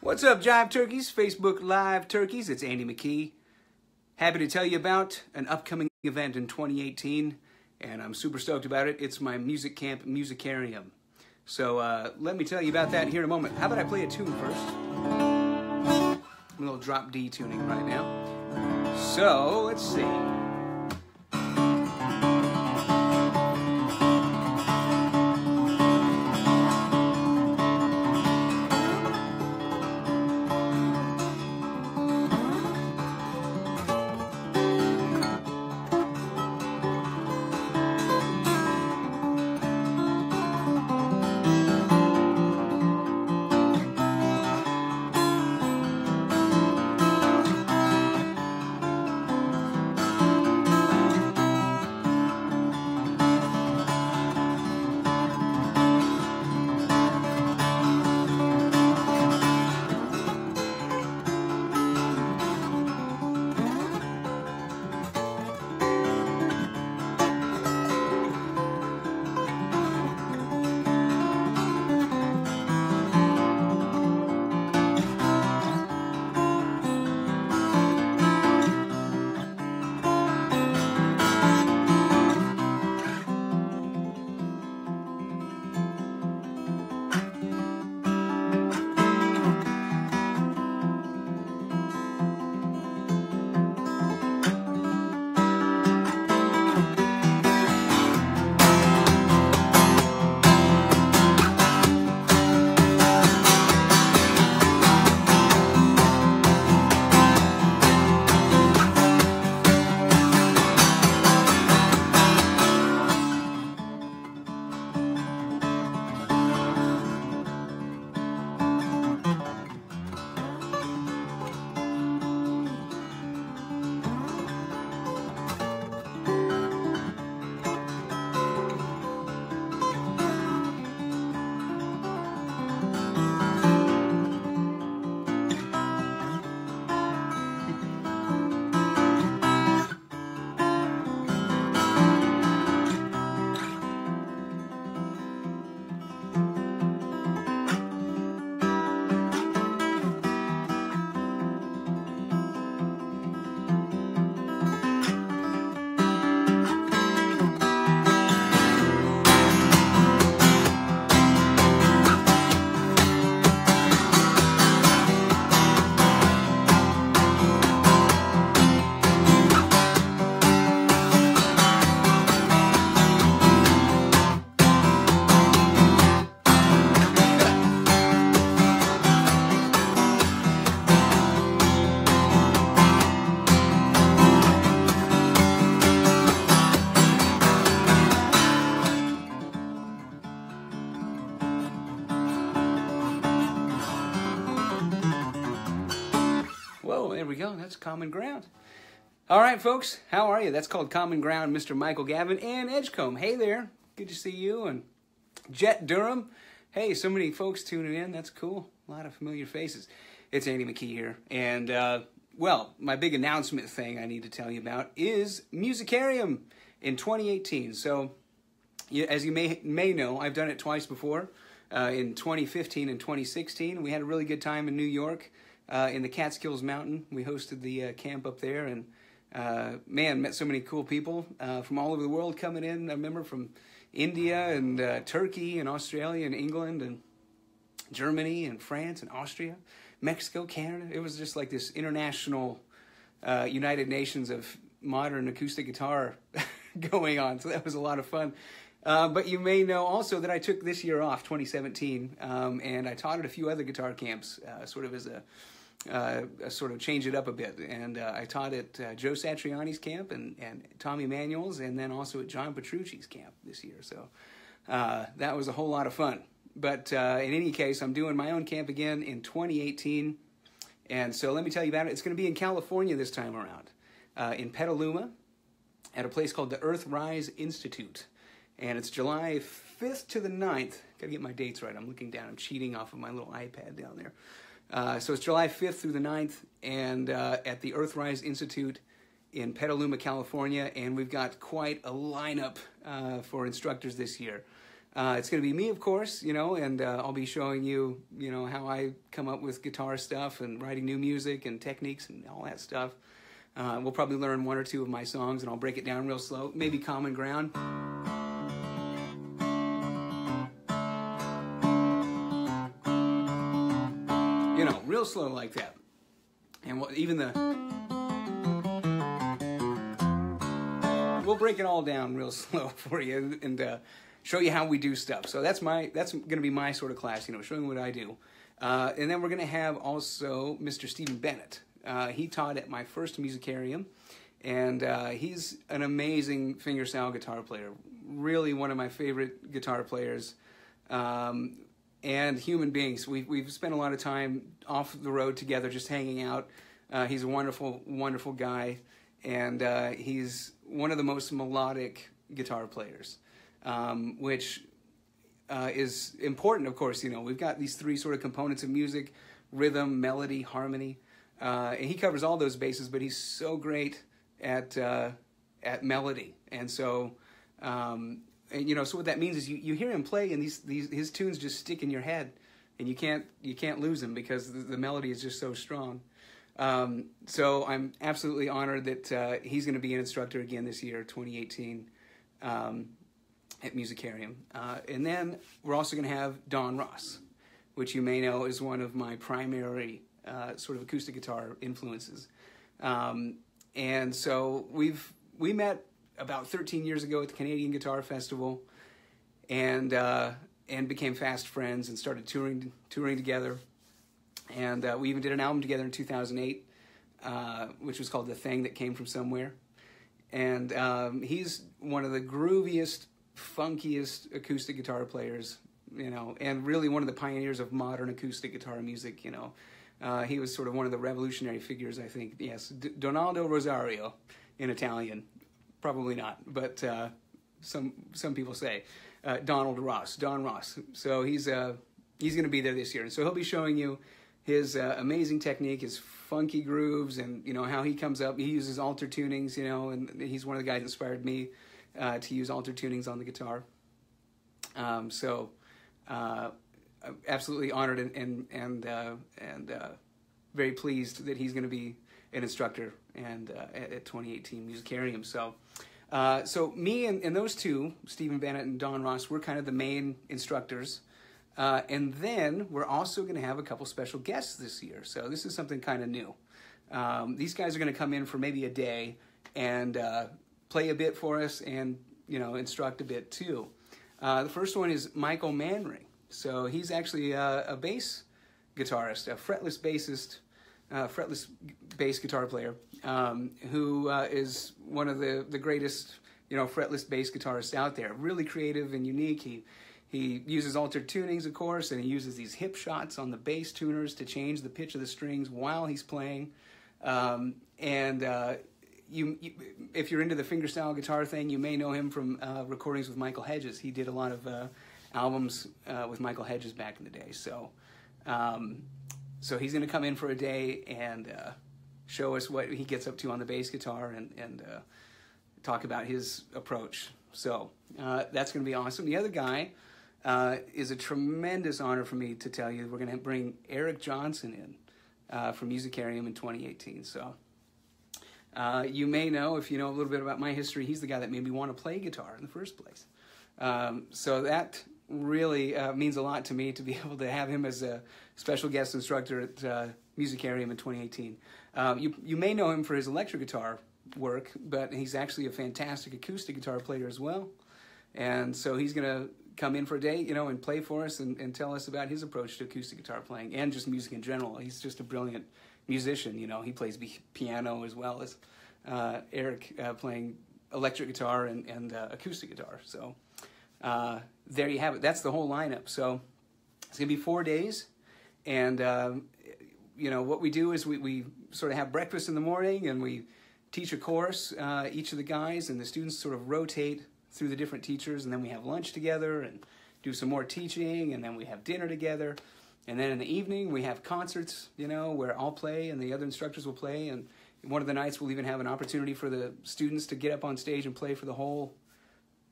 What's up, Jive Turkeys, Facebook Live Turkeys? It's Andy McKee. Happy to tell you about an upcoming event in 2018, and I'm super stoked about it. It's my music camp, Musicarium. So let me tell you about that here in a moment. How about I play a tune first? A little drop D tuning right now. So let's see. Whoa, there we go. That's Common Ground. All right, folks, how are you? That's called Common Ground, Mr. Michael Gavin and Edgecombe. Hey there. Good to see you. And Jet Durham. Hey, so many folks tuning in. That's cool. A lot of familiar faces. It's Andy McKee here. And, well, my big announcement thing I need to tell you about is Musicarium in 2018. So, as you may know, I've done it twice before, in 2015 and 2016. We had a really good time in New York. In the Catskills Mountain. We hosted the camp up there, and man, met so many cool people from all over the world coming in. I remember from India and Turkey and Australia and England and Germany and France and Austria, Mexico, Canada. It was just like this international United Nations of modern acoustic guitar going on, so that was a lot of fun. But you may know also that I took this year off, 2017, and I taught at a few other guitar camps, sort of as a sort of change it up a bit. And I taught at Joe Satriani's camp and Tommy Emanuel's, and then also at John Petrucci's camp this year. So that was a whole lot of fun. But in any case, I'm doing my own camp again in 2018. And so let me tell you about it. It's going to be in California this time around, in Petaluma, at a place called the Earthrise Institute. And it's July 5th to the 9th. Got to get my dates right. I'm looking down. I'm cheating off of my little iPad down there. So it's July 5th through the 9th, and at the Earthrise Institute in Petaluma, California, and we've got quite a lineup for instructors this year. It's going to be me, of course, and I'll be showing you, how I come up with guitar stuff and writing new music and techniques and all that stuff. We'll probably learn one or two of my songs, and I'll break it down real slow. Maybe Common Ground. Real slow like that. And we'll break it all down real slow for you and show you how we do stuff. So that's going to be my sort of class, showing what I do. And then we're going to have also Mr. Stephen Bennett. He taught at my first musicarium, and he's an amazing fingerstyle guitar player. Really one of my favorite guitar players. And human beings. We've spent a lot of time off the road together, just hanging out. He's a wonderful, wonderful guy, and he's one of the most melodic guitar players, which is important, of course. We've got these three sort of components of music: rhythm, melody, harmony. And he covers all those bases, but he's so great at melody, and so. So what that means is you hear him play, and his tunes just stick in your head, and you can't lose them because the melody is just so strong. So I'm absolutely honored that he's going to be an instructor again this year, 2018, at Musicarium. And then we're also going to have Don Ross, which you may know is one of my primary sort of acoustic guitar influences. And so we met about 13 years ago at the Canadian Guitar Festival, and became fast friends and started touring together. And we even did an album together in 2008, which was called The Thing That Came From Somewhere. And he's one of the grooviest, funkiest acoustic guitar players, and really one of the pioneers of modern acoustic guitar music, He was sort of one of the revolutionary figures, I think. Yes, Donaldo Rosario in Italian. Probably not, but some people say Don Ross. So he's going to be there this year, and so he'll be showing you his amazing technique, his funky grooves, and how he comes up. He uses alter tunings, and he's one of the guys that inspired me to use alter tunings on the guitar. So absolutely honored and very pleased that he's going to be an instructor and at 2018 Musicarium. So me and those two, Stephen Bennett and Don Ross, we're kind of the main instructors. And then we're also going to have a couple special guests this year. So this is something kind of new. These guys are going to come in for maybe a day and play a bit for us and, instruct a bit too. The first one is Michael Manring. So he's actually a bass guitarist, a fretless bassist, fretless bass guitar player, who is one of the greatest, fretless bass guitarists out there. Really creative and unique. He uses altered tunings, of course, and he uses these hip shots on the bass tuners to change the pitch of the strings while he's playing. If you're into the fingerstyle guitar thing, you may know him from recordings with Michael Hedges. He did a lot of albums with Michael Hedges back in the day. So he's going to come in for a day and show us what he gets up to on the bass guitar and talk about his approach. So that's going to be awesome. The other guy is a tremendous honor for me to tell you. We're going to bring Eric Johnson in from Musicarium in 2018. So you may know, if you know a little bit about my history, he's the guy that made me want to play guitar in the first place. So that really means a lot to me to be able to have him as a special guest instructor at Musicarium in 2018. You may know him for his electric guitar work, but he's actually a fantastic acoustic guitar player as well. And so he's going to come in for a day, and play for us and tell us about his approach to acoustic guitar playing and just music in general. He's just a brilliant musician. He plays piano as well as Eric playing electric guitar and acoustic guitar. So there you have it. That's the whole lineup. So it's going to be 4 days. And, what we do is we sort of have breakfast in the morning and we teach a course, each of the guys, and the students sort of rotate through the different teachers, and then we have lunch together and do some more teaching, and then we have dinner together. And then in the evening, we have concerts, where I'll play and the other instructors will play. And one of the nights, we'll even have an opportunity for the students to get up on stage and play for the whole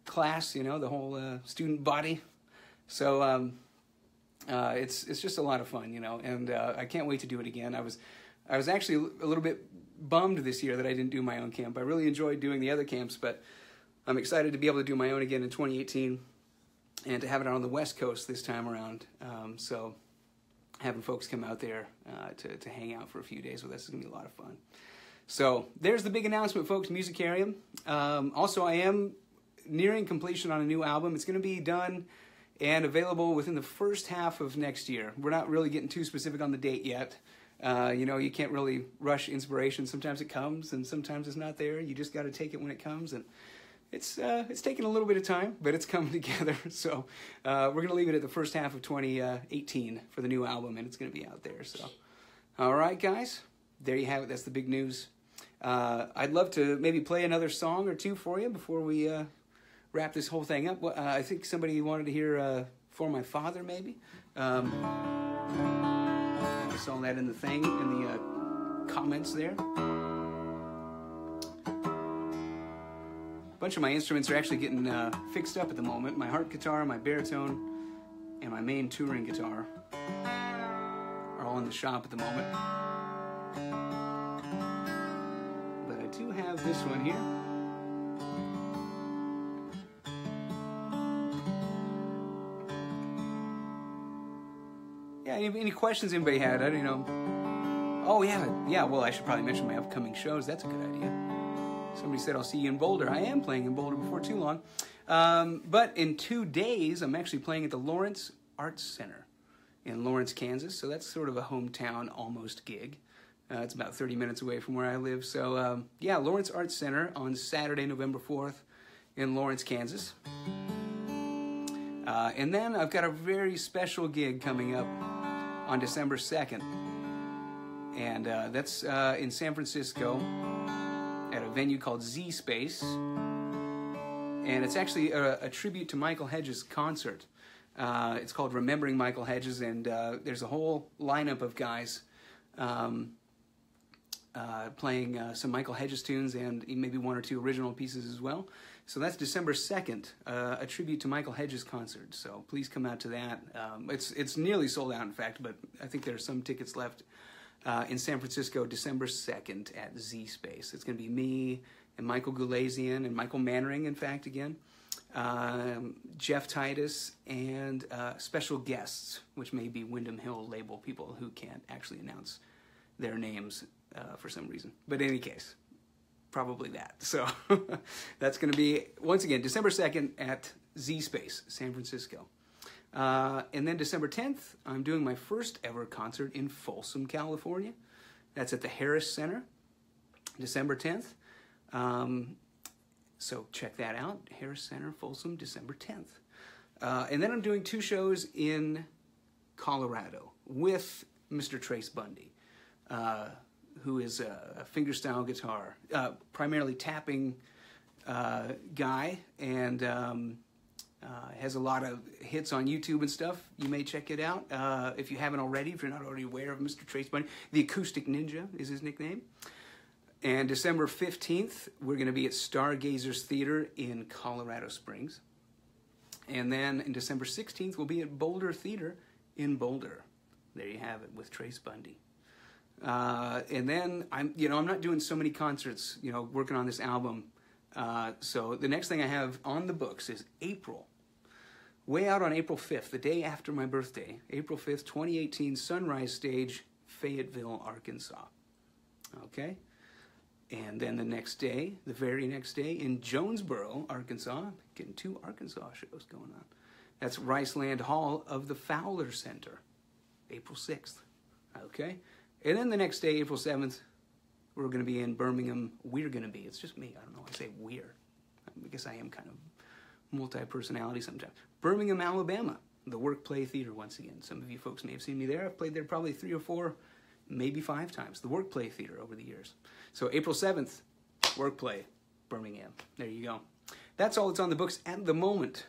class, the whole student body. So it's just a lot of fun, and I can't wait to do it again. I was actually a little bit bummed this year that I didn't do my own camp. I really enjoyed doing the other camps, but I'm excited to be able to do my own again in 2018 and to have it on the West Coast this time around. So having folks come out there to hang out for a few days with us is going to be a lot of fun. So there's the big announcement, folks, Musicarium. Also, I am nearing completion on a new album. It's going to be done and available within the first half of next year. We're not really getting too specific on the date yet. You can't really rush inspiration. Sometimes it comes and sometimes it's not there. You just got to take it when it comes, and it's taking a little bit of time, but it's coming together. So we're going to leave it at the first half of 2018 for the new album, and it's going to be out there. So, all right, guys, there you have it. That's the big news. I'd love to maybe play another song or two for you before we wrap this whole thing up. I think somebody wanted to hear For My Father, maybe. I saw that in the thing, in the comments there. A bunch of my instruments are actually getting fixed up at the moment. My harp guitar, my baritone, and my main touring guitar are all in the shop at the moment. But I do have this one here. Yeah, any questions anybody had? I don't know. Oh, yeah, well, I should probably mention my upcoming shows. That's a good idea. Somebody said, I'll see you in Boulder. I am playing in Boulder before too long. But in 2 days, I'm actually playing at the Lawrence Arts Center in Lawrence, Kansas. So that's sort of a hometown almost gig. It's about 30 minutes away from where I live. So, yeah, Lawrence Arts Center on Saturday, November 4th in Lawrence, Kansas. And then I've got a very special gig coming up on December 2nd. And that's in San Francisco at a venue called Z Space. And it's actually a tribute to Michael Hedges' concert. It's called Remembering Michael Hedges, and there's a whole lineup of guys playing some Michael Hedges tunes and maybe 1 or 2 original pieces as well. So that's December 2nd, a tribute to Michael Hedges' concert. So please come out to that. It's nearly sold out, in fact, but I think there are some tickets left in San Francisco, December 2nd at Z Space. It's going to be me and Michael Gulazian and Michael Mannering, in fact, again. Jeff Titus and special guests, which may be Wyndham Hill label people who can't actually announce their names for some reason. But in any case, probably that. So that's going to be, once again, December 2nd at Z Space, San Francisco. And then December 10th, I'm doing my first ever concert in Folsom, California. That's at the Harris Center, December 10th. So check that out, Harris Center, Folsom, December 10th. And then I'm doing 2 shows in Colorado with Mr. Trace Bundy, who is a fingerstyle guitar, primarily tapping guy, and has a lot of hits on YouTube and stuff. You may check it out if you haven't already, if you're not already aware of Mr. Trace Bundy. The Acoustic Ninja is his nickname. And December 15th, we're going to be at Stargazers Theater in Colorado Springs. And then in December 16th, we'll be at Boulder Theater in Boulder. There you have it, with Trace Bundy. And then I'm not doing so many concerts, working on this album. So the next thing I have on the books is April. Way out on April 5th, the day after my birthday, April 5th, 2018, Sunrise Stage, Fayetteville, Arkansas. Okay? And then the next day, the very next day, in Jonesboro, Arkansas, getting 2 Arkansas shows going on. That's Riceland Hall of the Fowler Center, April 6th. Okay? And then the next day, April 7th, we're going to be in Birmingham. We're going to be. It's just me. I don't know why I say we're. I guess I am kind of multi-personality sometimes. Birmingham, Alabama, the Work Play Theater once again. Some of you folks may have seen me there. I've played there probably 3 or 4, maybe 5 times. The Work Play Theater over the years. So April 7th, Work Play, Birmingham. There you go. That's all that's on the books at the moment,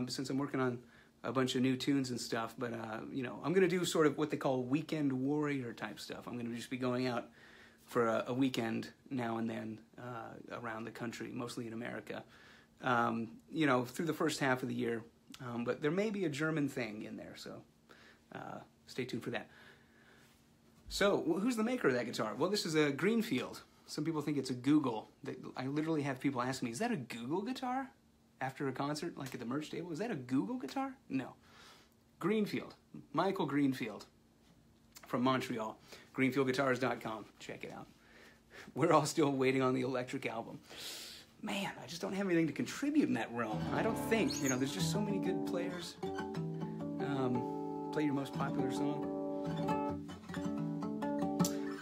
since I'm working on a bunch of new tunes and stuff. But, I'm going to do sort of what they call weekend warrior type stuff. I'm going to just be going out for a weekend now and then around the country, mostly in America. Through the first half of the year, But there may be a German thing in there, so stay tuned for that. So, who's the maker of that guitar? Well, this is a Greenfield. Some people think it's a Google. I literally have people ask me, is that a Google guitar? After a concert, like at the merch table, is that a Google guitar? No. Greenfield. Michael Greenfield from Montreal. GreenfieldGuitars.com. Check it out. We're all still waiting on the Electric album. Man, I just don't have anything to contribute in that realm. I don't think. You know, there's just so many good players. Play your most popular song.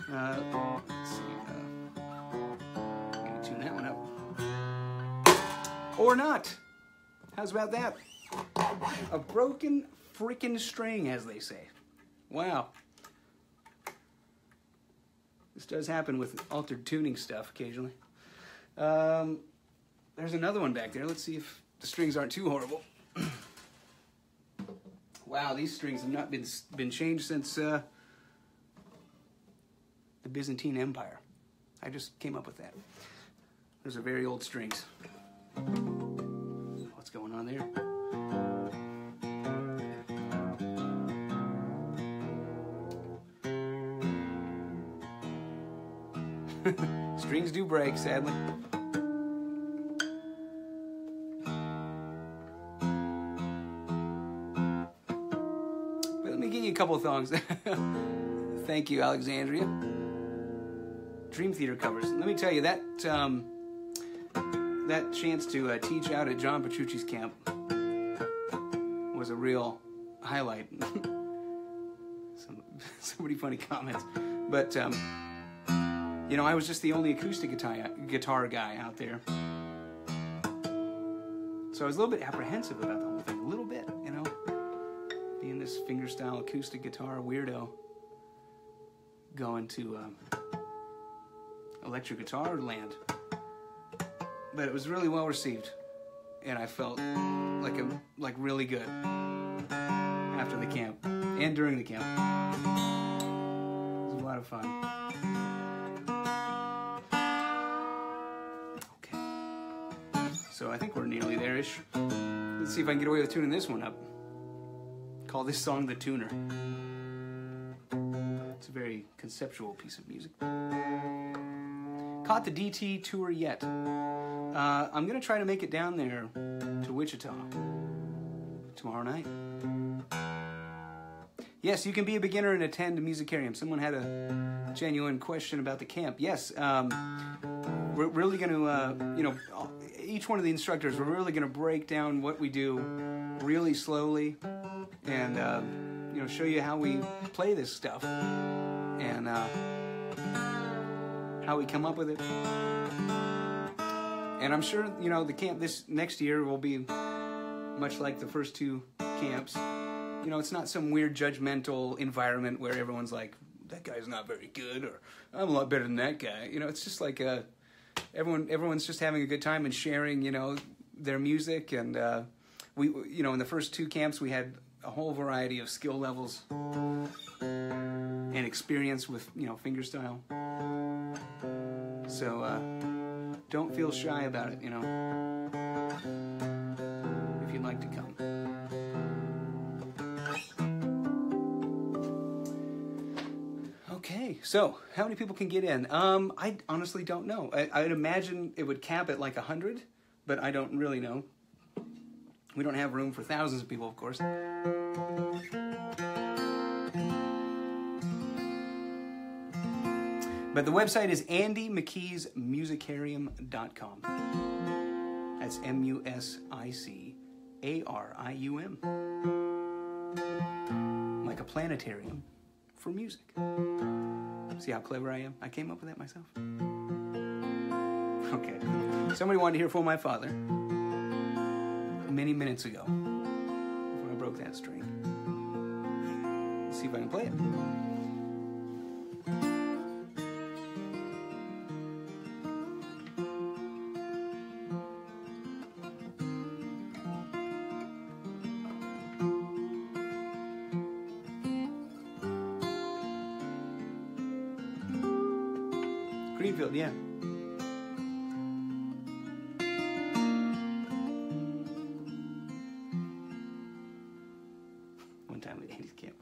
Let's see. I'm going to tune that one up. Or not. How's about that? A broken freaking string, as they say. Wow. This does happen with altered tuning stuff occasionally. There's another one back there. Let's see if the strings aren't too horrible. Wow, these strings have not been changed since the Byzantine Empire. I just came up with that. Those are very old strings. What's going on there? Strings do break, sadly. But let me give you a couple of songs. Thank you, Alexandria. Dream Theater covers. Let me tell you, that that chance to teach out at John Petrucci's camp was a real highlight. So many funny comments. But you know, I was just the only acoustic guitar guy out there. So I was a little bit apprehensive about the whole thing. A little bit, you know. Being this fingerstyle acoustic guitar weirdo. Going to electric guitar land. But it was really well received. And I felt like really good after the camp. And during the camp. It was a lot of fun. So I think we're nearly there-ish. Let's see if I can get away with tuning this one up. Call this song The Tuner. It's a very conceptual piece of music. Caught the DT tour yet? I'm going to try to make it down there to Wichita tomorrow night. Yes, you can be a beginner and attend a musicarium. Someone had a genuine question about the camp. Yes, we're really going to, you know, each one of the instructors, we're really going to break down what we do really slowly and, you know, show you how we play this stuff and how we come up with it. And I'm sure, you know, the camp this next year will be much like the first two camps. You know, it's not some weird judgmental environment where everyone's like, that guy's not very good, or I'm a lot better than that guy. You know, it's just like everyone's just having a good time and sharing, you know, their music. And we, you know, in the first two camps we had a whole variety of skill levels and experience with, you know, fingerstyle. So don't feel shy about it, you know, if you'd like to come. Okay, so how many people can get in? I honestly don't know. I'd imagine it would cap at like 100, but I don't really know. We don't have room for thousands of people, of course. But the website is McKee'sMusicarium.com. That's MUSICARIUM. Like a planetarium for music. See how clever I am? I came up with that myself. Okay. Somebody wanted to hear For My Father many minutes ago before I broke that string. Let's see if I can play it. Greenfield, yeah. time at 80s camp.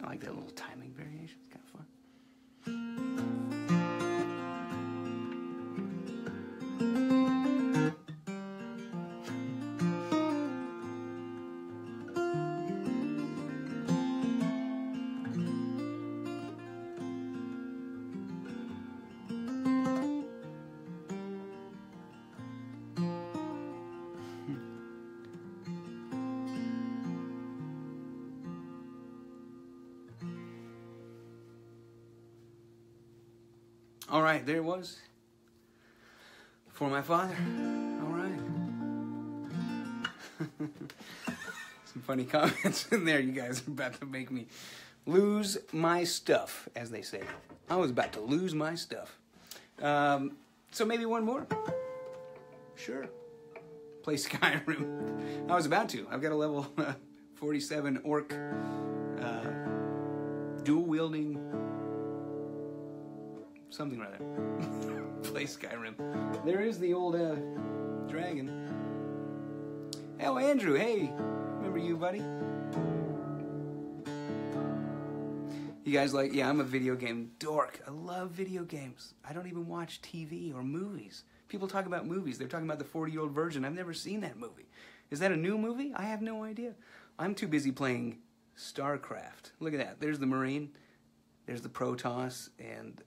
I like that little timing variation. It's kind of fun. All right, there it was. For my father. All right. Some funny comments in there. You guys are about to make me lose my stuff, as they say. I was about to lose my stuff. So maybe one more? Sure. Play Skyrim. I was about to. I've got a level 47 orc dual-wielding something rather. Play Skyrim. There is the old dragon. Oh, Andrew, hey. Remember you, buddy? You guys like, yeah, I'm a video game dork. I love video games. I don't even watch TV or movies. People talk about movies. They're talking about the 40-year-old virgin. I've never seen that movie. Is that a new movie? I have no idea. I'm too busy playing StarCraft. Look at that. There's the Marine. There's the Protoss and...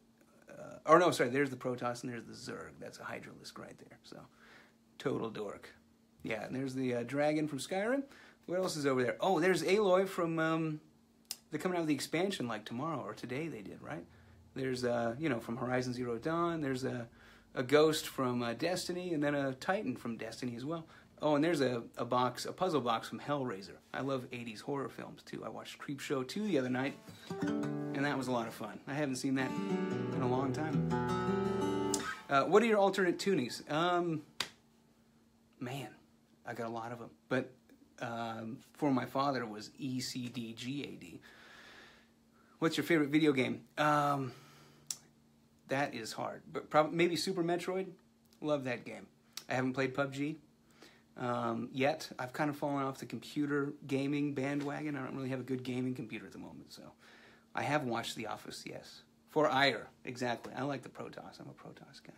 or no, sorry, there's the Protoss and there's the Zerg. That's a Hydralisk right there. So, total dork. Yeah, and there's the dragon from Skyrim. What else is over there? Oh, there's Aloy from... they're coming out with the expansion like tomorrow or today they did, right? There's, you know, from Horizon Zero Dawn. There's a Ghost from Destiny and then a Titan from Destiny as well. Oh, and there's a puzzle box from Hellraiser. I love 80s horror films, too. I watched Creepshow 2 the other night, and that was a lot of fun. I haven't seen that in a long time. What are your alternate tunings? Man, I got a lot of them. But for my father was ECDGAD. What's your favorite video game? That is hard. But maybe Super Metroid. Love that game. I haven't played PUBG yet. I've kind of fallen off the computer gaming bandwagon. I don't really have a good gaming computer at the moment. So I have watched The Office, yes. For ire, exactly. I like the Protoss. I'm a Protoss guy.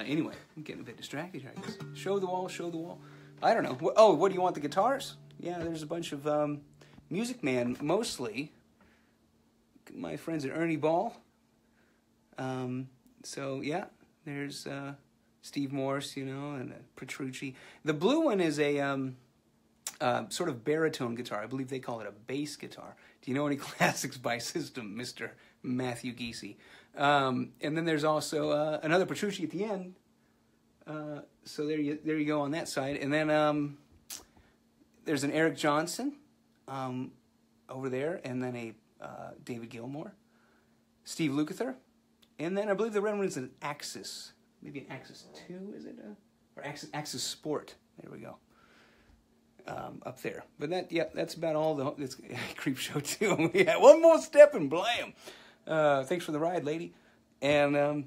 Anyway, I'm getting a bit distracted here, I guess. Show the wall, show the wall. I don't know. What do you want, the guitars? Yeah, there's a bunch of Music Man, mostly. My friends at Ernie Ball. So, yeah, there's Steve Morse, and Petrucci. The blue one is a sort of baritone guitar. I believe they call it a bass guitar. Do you know any classics by System, Mr. Matthew Geesey? And then there's also another Petrucci at the end. So there you go on that side. And then there's an Eric Johnson over there, and then a David Gilmour, Steve Lukather, and then I believe the red one is an Axis, maybe an Axis 2, is it? Or Axis Sport. There we go. Up there. But that's about all it's Creepshow 2. We had one more step and blam. Thanks for the ride, lady. And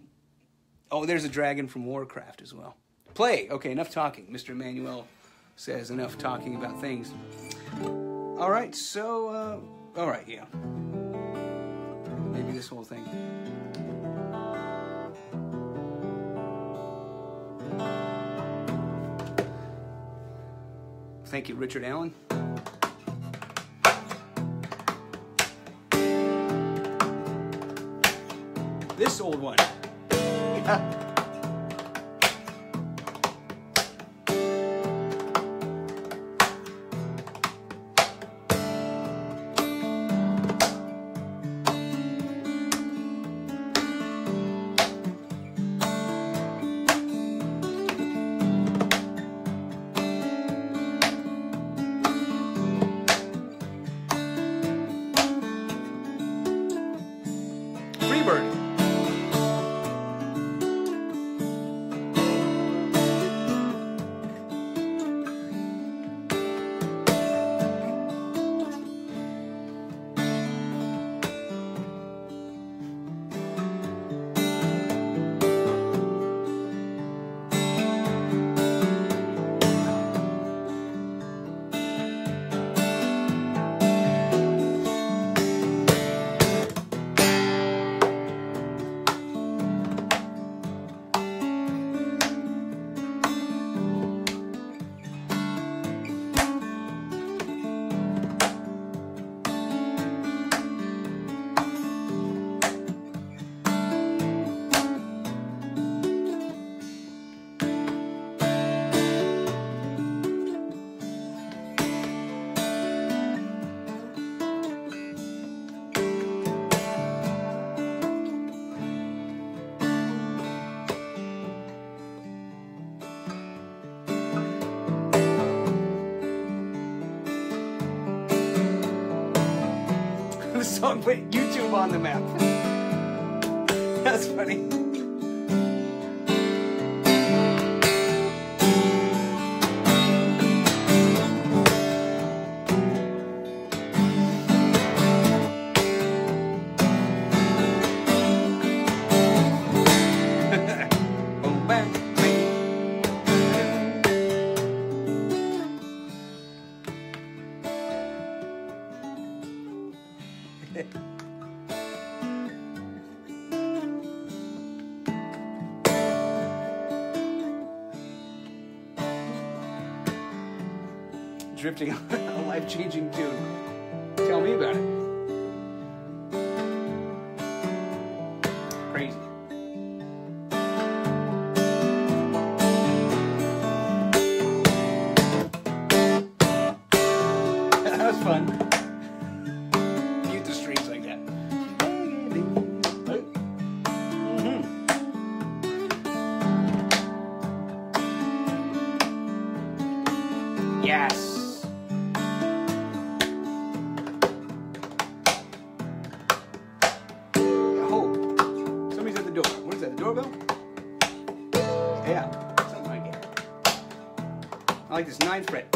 there's a dragon from Warcraft as well. Play. Okay, enough talking. Mr. Emmanuel says enough talking about things. All right, so all right, yeah. Maybe this whole thing. Thank you, Richard Allen. This old one. The song put YouTube on the map. That's funny. Drifting on a life-changing tune. Tell me about it. Crazy. That was fun. Mute the strings like that. doorbell? Yeah, something like that. I like this 9th fret.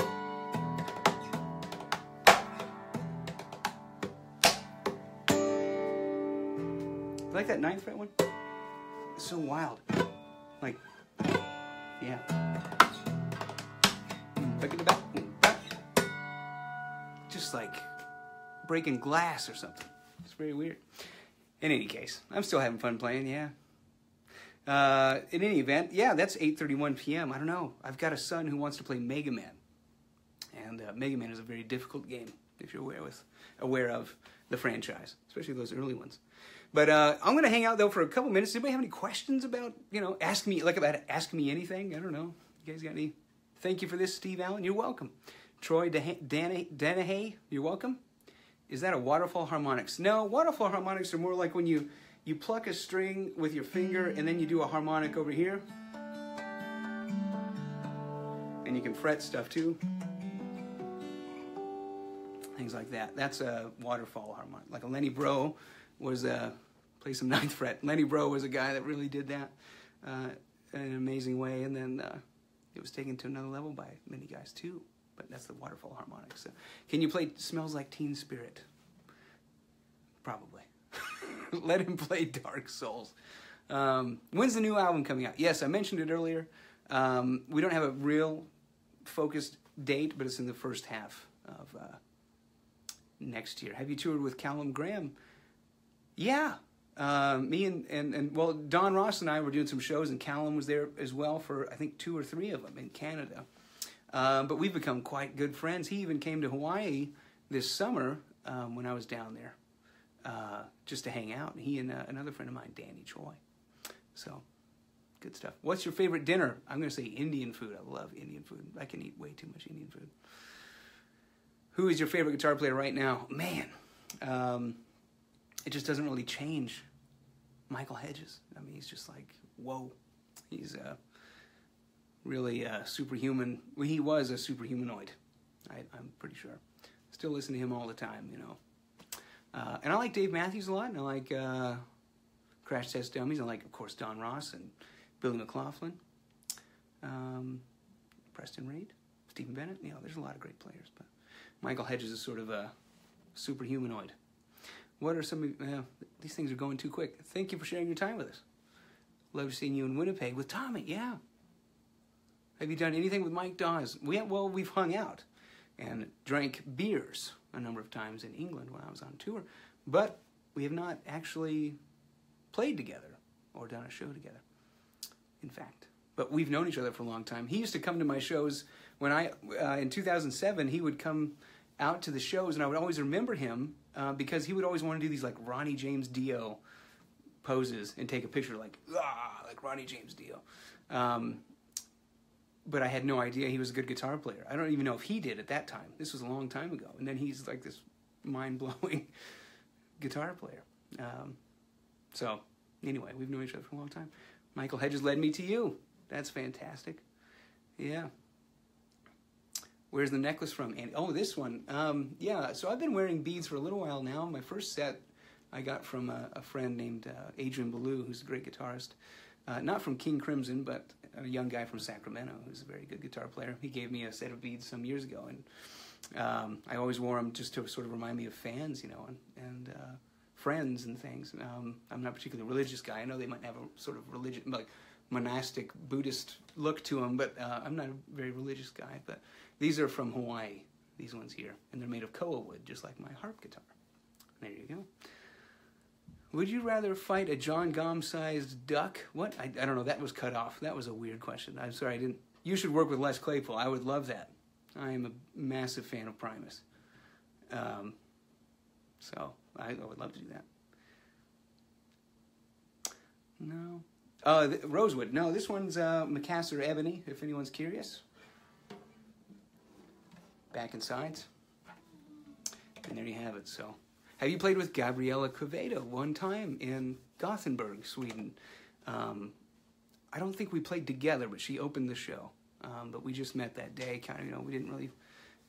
You like that 9th fret one? It's so wild. Like, yeah. Back in the back. Just like breaking glass or something. It's very weird. In any case, I'm still having fun playing, yeah. In any event, yeah, that's 8:31 p.m. I don't know. I've got a son who wants to play Mega Man. And Mega Man is a very difficult game, if you're aware of the franchise, especially those early ones. But I'm going to hang out, though, for a couple minutes. Does anybody have any questions about, ask me anything? I don't know. You guys got any? Thank you for this, Steve Allen. You're welcome. Troy Danahay, you're welcome. Is that a waterfall harmonics? No, waterfall harmonics are more like when you pluck a string with your finger and then you do a harmonic over here. And you can fret stuff too. Things like that. That's a waterfall harmonic. Like a Lenny Bro was play some 9th fret. Lenny Bro was a guy that really did that in an amazing way, and then it was taken to another level by many guys too. But that's the waterfall harmonic. So, can you play Smells Like Teen Spirit? Probably. Let him play Dark Souls. When's the new album coming out? Yes, I mentioned it earlier. We don't have a real focused date, but it's in the first half of next year. Have you toured with Callum Graham? Yeah. Me and well, Don Ross and I were doing some shows, and Callum was there as well for, I think, 2 or 3 of them in Canada. But we've become quite good friends. He even came to Hawaii this summer when I was down there just to hang out. He and another friend of mine, Danny Choi. So, good stuff. What's your favorite dinner? I'm going to say Indian food. I love Indian food. I can eat way too much Indian food. Who is your favorite guitar player right now? Man, it just doesn't really change. Michael Hedges. I mean, he's just like, whoa. He's really superhuman. Well, he was a superhumanoid. I'm pretty sure. Still listen to him all the time, and I like Dave Matthews a lot, and I like Crash Test Dummies. I like, of course, Don Ross and Billy McLaughlin, Preston Reid, Stephen Bennett. There's a lot of great players, but Michael Hedges is sort of a superhumanoid. What are some of these things are going too quick. Thank you for sharing your time with us. Love seeing you in Winnipeg with Tommy. Yeah. Have you done anything with Mike Dawes? We've hung out and drank beers a number of times in England when I was on tour, but we have not actually played together or done a show together, in fact. But we've known each other for a long time. He used to come to my shows when in 2007, he would come out to the shows, and I would always remember him because he would always want to do these like Ronnie James Dio poses and take a picture like Ronnie James Dio. But I had no idea he was a good guitar player. I don't even know if he did at that time. This was a long time ago. And then he's like this mind-blowing guitar player. So, anyway, we've known each other for a long time. Michael Hedges led me to you. That's fantastic. Yeah. Where's the necklace from, Andy? Oh, this one. Yeah, so I've been wearing beads for a little while now. My first set I got from a friend named Adrian Ballou, who's a great guitarist. Not from King Crimson, but a young guy from Sacramento who's a very good guitar player. He gave me a set of beads some years ago, and I always wore them just to sort of remind me of fans, and friends and things. I'm not a particularly religious guy. I know they might have a sort of religious, like monastic Buddhist look to them, but I'm not a very religious guy. But these are from Hawaii, these ones here, and they're made of koa wood, just like my harp guitar. There you go. Would you rather fight a John Gomm-sized duck? What? I don't know. That was cut off. That was a weird question. I'm sorry. I didn't. You should work with Les Claypool. I would love that. I am a massive fan of Primus. So I would love to do that. No. Rosewood. No, this one's Macassar Ebony, if anyone's curious. Back and sides. And there you have it. So. Have you played with Gabriella Quevedo one time in Gothenburg, Sweden? I don't think we played together, but she opened the show. But we just met that day, kind of, we didn't really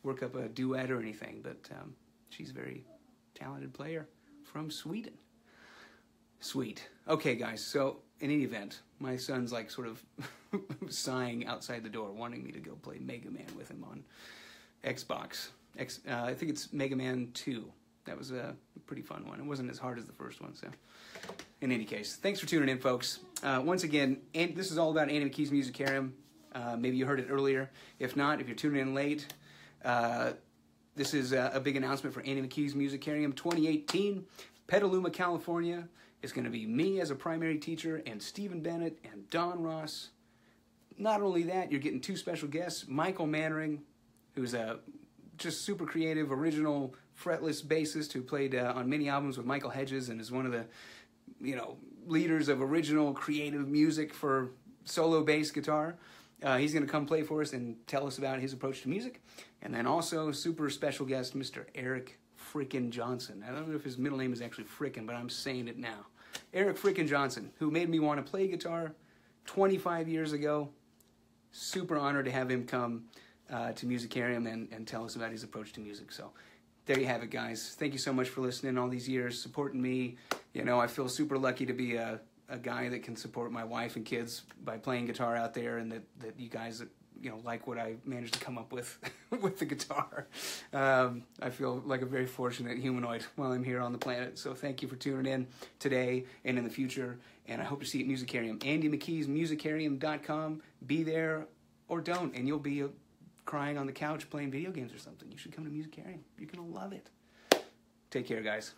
work up a duet or anything, but she's a very talented player from Sweden. Sweet. Okay, guys, so in any event, my son's like sort of sighing outside the door, wanting me to go play Mega Man with him on Xbox. I think it's Mega Man 2. That was a pretty fun one. It wasn't as hard as the first one, so... In any case, thanks for tuning in, folks. Once again, this is all about Andy McKee's Musicarium. Maybe you heard it earlier. If not, if you're tuning in late, this is a big announcement for Andy McKee's Musicarium 2018. Petaluma, California. It's going to be me as a primary teacher and Stephen Bennett and Don Ross. Not only that, you're getting two special guests. Michael Mannering, who's a just super creative, original, fretless bassist who played on many albums with Michael Hedges and is one of the leaders of original creative music for solo bass guitar. He's going to come play for us and tell us about his approach to music. And then also super special guest, Mr. Eric Frickin' Johnson. I don't know if his middle name is actually Frickin', but I'm saying it now. Eric Frickin' Johnson, who made me want to play guitar 25 years ago. Super honored to have him come to Musicarium and tell us about his approach to music. So there you have it, guys. Thank you so much for listening all these years, supporting me. I feel super lucky to be a guy that can support my wife and kids by playing guitar out there, and that you guys like what I managed to come up with with the guitar. I feel like a very fortunate humanoid while I'm here on the planet. So thank you for tuning in today and in the future, and I hope to see you at Musicarium. Andy McKee's Musicarium.com. Be there or don't, and you'll be crying on the couch playing video games or something. You should come to Musicarium. You're going to love it. Take care, guys.